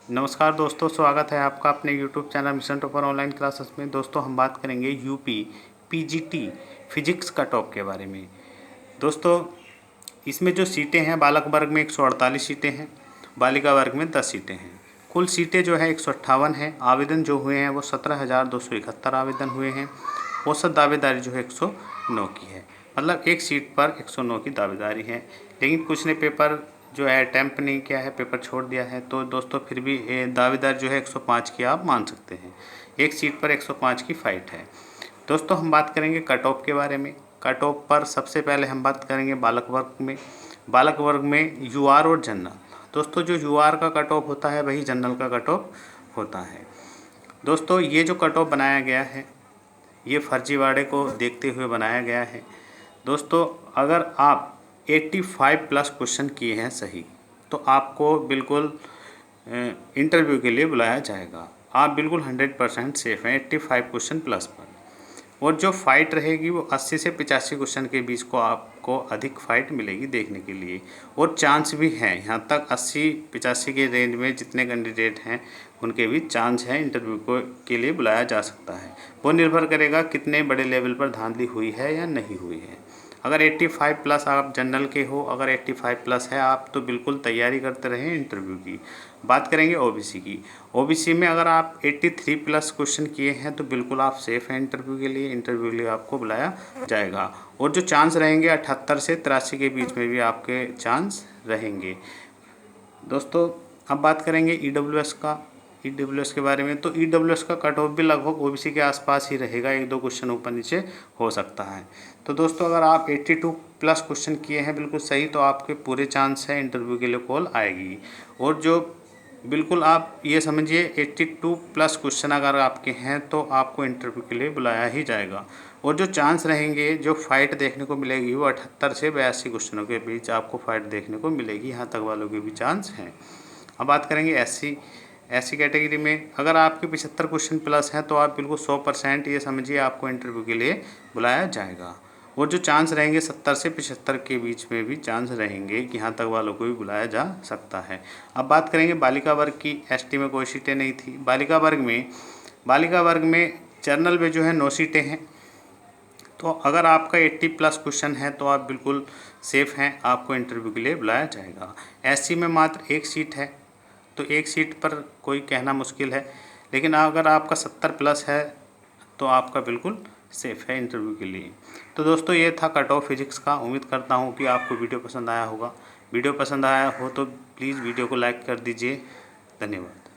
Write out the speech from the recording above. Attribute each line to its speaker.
Speaker 1: नमस्कार दोस्तों, स्वागत है आपका अपने YouTube channel mission topper online classes में। दोस्तों हम बात करेंगे UP PGT physics cut off के बारे में। दोस्तों इसमें जो सीटें हैं, बालक वर्ग में 148 सीटें हैं, बालिका वर्ग में 10 सीटें हैं। कुल सीटें जो है 158 हैं। आवेदन जो हुए हैं वो 17,271 आवेदन हुए हैं। औसत दावेदारी जो है 109 की है, मतलब एक सीट पर 109 की दावेदारी है। लेकिन कुछ ने पेपर जो है अटैम्प्ट नहीं किया है, पेपर छोड़ दिया है, तो दोस्तों फिर भी दावेदार जो है 105 की आप मान सकते हैं। एक सीट पर 105 की फ़ाइट है। दोस्तों हम बात करेंगे कट ऑफ के बारे में। कट ऑफ पर सबसे पहले हम बात करेंगे बालक वर्ग में। बालक वर्ग में यूआर और जनरल। दोस्तों जो यूआर का कट ऑफ होता है वही जनरल का कट ऑफ होता है। दोस्तों ये जो कट ऑफ बनाया गया है ये फर्जीवाड़े को देखते हुए बनाया गया है। दोस्तों अगर आप 85 प्लस क्वेश्चन किए हैं सही, तो आपको बिल्कुल इंटरव्यू के लिए बुलाया जाएगा। आप बिल्कुल 100% सेफ हैं 85 क्वेश्चन प्लस पर। और जो फाइट रहेगी वो 80 से 85 क्वेश्चन के बीच को आपको अधिक फाइट मिलेगी देखने के लिए। और चांस भी हैं, यहाँ तक 80-85 के रेंज में जितने कैंडिडेट हैं उनके भी चांस हैं इंटरव्यू को के लिए बुलाया जा सकता है। वो निर्भर करेगा कितने बड़े लेवल पर धांधली हुई है या नहीं हुई है। अगर 85 प्लस आप जनरल के हो, अगर 85 प्लस है आप, तो बिल्कुल तैयारी करते रहें इंटरव्यू की। बात करेंगे ओबीसी की। ओबीसी में अगर आप 83 प्लस क्वेश्चन किए हैं तो बिल्कुल आप सेफ़ हैं इंटरव्यू के लिए। इंटरव्यू के लिए आपको बुलाया जाएगा। और जो चांस रहेंगे 78 से 83 के बीच में भी आपके चांस रहेंगे। दोस्तों अब बात करेंगे ईडब्ल्यूएस का। ईडब्ल्यूएस के बारे में, तो ईडब्ल्यूएस का कट ऑफ भी लगभग ओबीसी के आसपास ही रहेगा, 1-2 क्वेश्चन ऊपर नीचे हो सकता है। तो दोस्तों अगर आप 82 प्लस क्वेश्चन किए हैं बिल्कुल सही, तो आपके पूरे चांस है इंटरव्यू के लिए कॉल आएगी। और जो बिल्कुल आप ये समझिए 82 प्लस क्वेश्चन अगर आपके हैं तो आपको इंटरव्यू के लिए बुलाया ही जाएगा। और जो चांस रहेंगे, जो फाइट देखने को मिलेगी वो 78 से 82 क्वेश्चनों के बीच आपको फाइट देखने को मिलेगी। यहाँ तक वालों के भी चांस हैं। अब बात करेंगे एससी कैटेगरी में। अगर आपके 75 क्वेश्चन प्लस हैं तो आप बिल्कुल 100% ये समझिए आपको इंटरव्यू के लिए बुलाया जाएगा। और जो चांस रहेंगे 70 से 75 के बीच में भी चांस रहेंगे कि यहाँ तक वालों को भी बुलाया जा सकता है। अब बात करेंगे बालिका वर्ग की। एसटी में कोई सीटें नहीं थी। बालिका वर्ग में जनरल में जो है 9 सीटें हैं। तो अगर आपका 80 प्लस क्वेश्चन है तो आप बिल्कुल सेफ़ हैं, आपको इंटरव्यू के लिए बुलाया जाएगा। एससी में मात्र 1 सीट है, तो 1 सीट पर कोई कहना मुश्किल है। लेकिन अगर आपका 70 प्लस है तो आपका बिल्कुल सेफ़ है इंटरव्यू के लिए। तो दोस्तों ये था कट ऑफ फिजिक्स का। उम्मीद करता हूँ कि आपको वीडियो पसंद आया होगा। वीडियो पसंद आया हो तो प्लीज़ वीडियो को लाइक कर दीजिए। धन्यवाद।